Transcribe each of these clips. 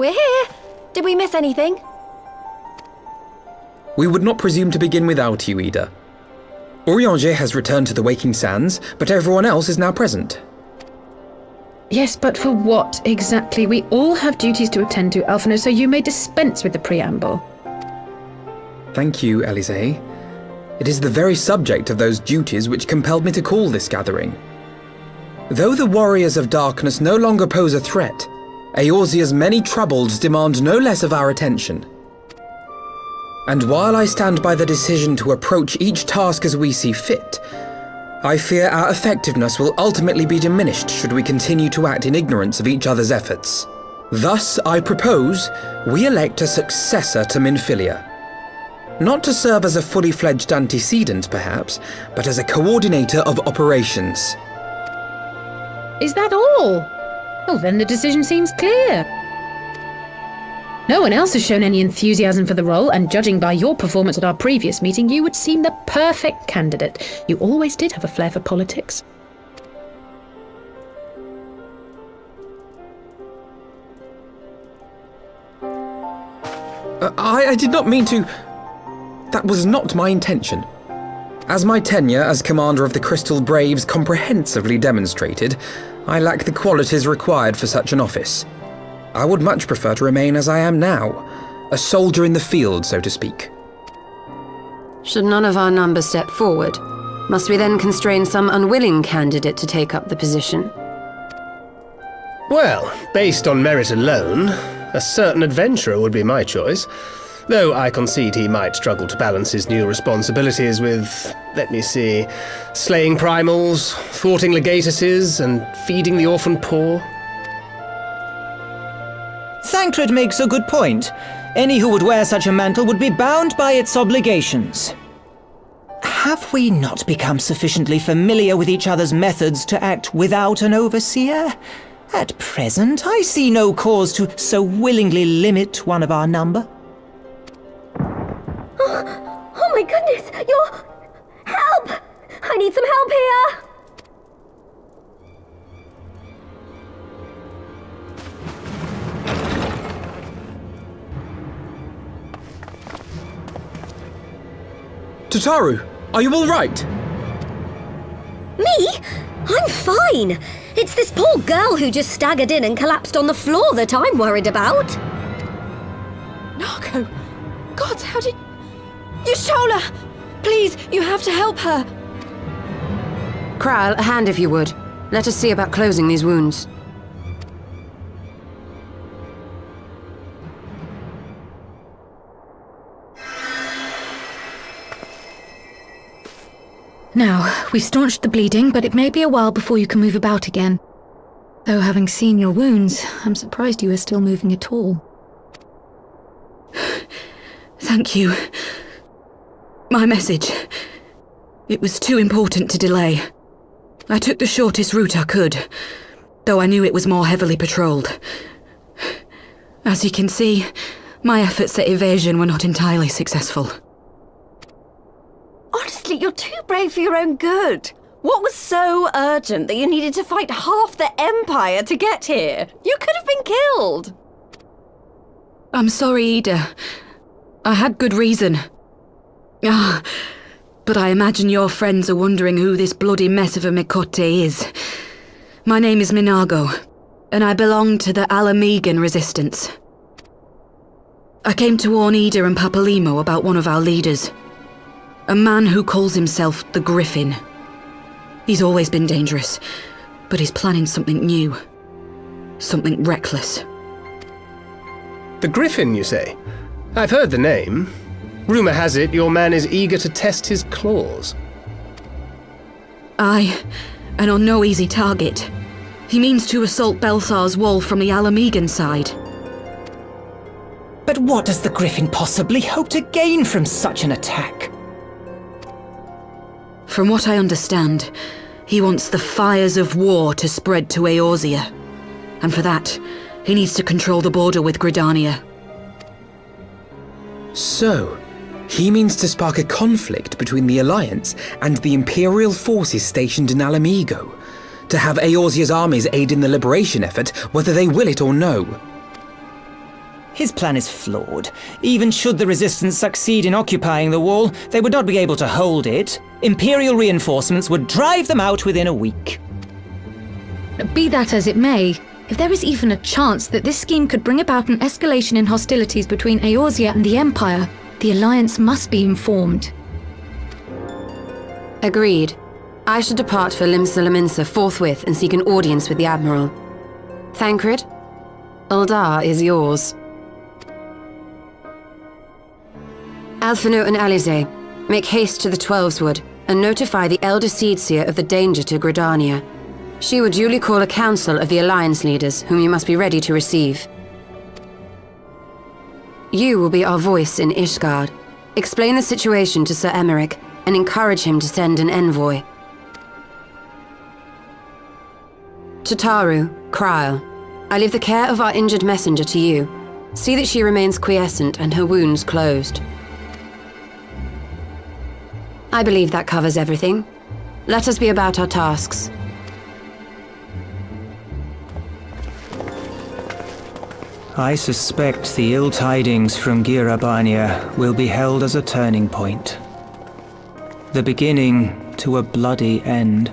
We're here! Did we miss anything? We would not presume to begin without you, Ida. Urianger has returned to the Waking Sands, but everyone else is now present. Yes, but for what exactly? We all have duties to attend to, Alphino, so you may dispense with the preamble. Thank you, Elise. It is the very subject of those duties which compelled me to call this gathering. Though the Warriors of Darkness no longer pose a threat, Eorzea's many troubles demand no less of our attention. And while I stand by the decision to approach each task as we see fit, I fear our effectiveness will ultimately be diminished should we continue to act in ignorance of each other's efforts. Thus, I propose we elect a successor to Minfilia. Not to serve as a fully fledged antecedent, perhaps, but as a coordinator of operations. Is that all? Oh, then the decision seems clear. No one else has shown any enthusiasm for the role, and judging by your performance at our previous meeting, you would seem the perfect candidate. You always did have a flair for politics. I did not mean to... That was not my intention. As my tenure as commander of the Crystal Braves comprehensively demonstrated, I lack the qualities required for such an office. I would much prefer to remain as I am now, A soldier in the field, so to speak. Should none of our numbers step forward, must we then constrain some unwilling candidate to take up the position? Well, based on merit alone, a certain adventurer would be my choice. Though I concede he might struggle to balance his new responsibilities with, let me see, slaying primals, thwarting legatuses, and feeding the orphan poor. Thancred makes a good point. Any who would wear such a mantle would be bound by its obligations. Have we not become sufficiently familiar with each other's methods to act without an overseer? At present, I see no cause to so willingly limit one of our number. Oh my goodness! Help! I need some help here! Tataru, are you all right? Me? I'm fine. It's this poor girl who just staggered in and collapsed on the floor that I'm worried about. Narco! God, how did... Yashola! Please, you have to help her! Kral, a hand if you would. Let us see about closing these wounds. Now, we've staunched the bleeding, but it may be a while before you can move about again. Though having seen your wounds, I'm surprised you are still moving at all. Thank you. My message. It was too important to delay. I took the shortest route I could, though I knew it was more heavily patrolled. As you can see, my efforts at evasion were not entirely successful. Honestly, you're too brave for your own good. What was so urgent that you needed to fight half the Empire to get here? You could have been killed. I'm sorry, Ida. I had good reason. But I imagine your friends are wondering who this bloody mess of a Mikote is. My name is Minago, and I belong to the Alamegan Resistance. I came to warn Ida and Papalimo about one of our leaders. A man who calls himself the Griffin. He's always been dangerous, but he's planning something new. Something reckless. The Griffin, you say? I've heard the name. Rumor has it your man is eager to test his claws. Aye, and on no easy target. He means to assault Belsar's wall from the Alamegan side. But what does the Griffin possibly hope to gain from such an attack? From what I understand, he wants the fires of war to spread to Eorzea. And for that, he needs to control the border with Gridania. So, he means to spark a conflict between the Alliance and the Imperial forces stationed in Alamigo, to have Eorzea's armies aid in the liberation effort, whether they will it or no. His plan is flawed. Even should the Resistance succeed in occupying the wall, they would not be able to hold it. Imperial reinforcements would drive them out within a week. Be that as it may, if there is even a chance that this scheme could bring about an escalation in hostilities between Eorzea and the Empire, the Alliance must be informed. Agreed. I should depart for Limsa forthwith and seek an audience with the Admiral. Thancred, Uldar is yours. Alphino and Alize, make haste to the Twelveswood and notify the Elder Seedseer of the danger to Gridania. She will duly call a council of the Alliance leaders, whom you must be ready to receive. You will be our voice in Ishgard. Explain the situation to Sir Emmerich and encourage him to send an envoy. Tataru, Krile, I leave the care of our injured messenger to you. See that she remains quiescent and her wounds closed. I believe that covers everything. Let us be about our tasks. I suspect the ill tidings from Girabania will be held as a turning point. The beginning to a bloody end.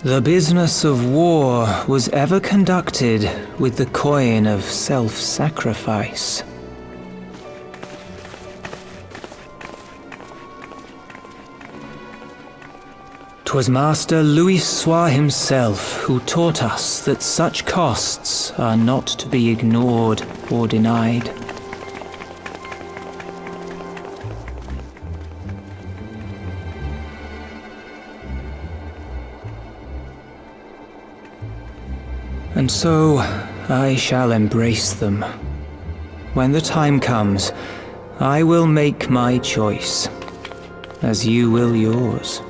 The business of war was ever conducted with the coin of self-sacrifice. 'Twas Master Louis Soir himself who taught us that such costs are not to be ignored or denied. And so I shall embrace them. When the time comes, I will make my choice, as you will yours.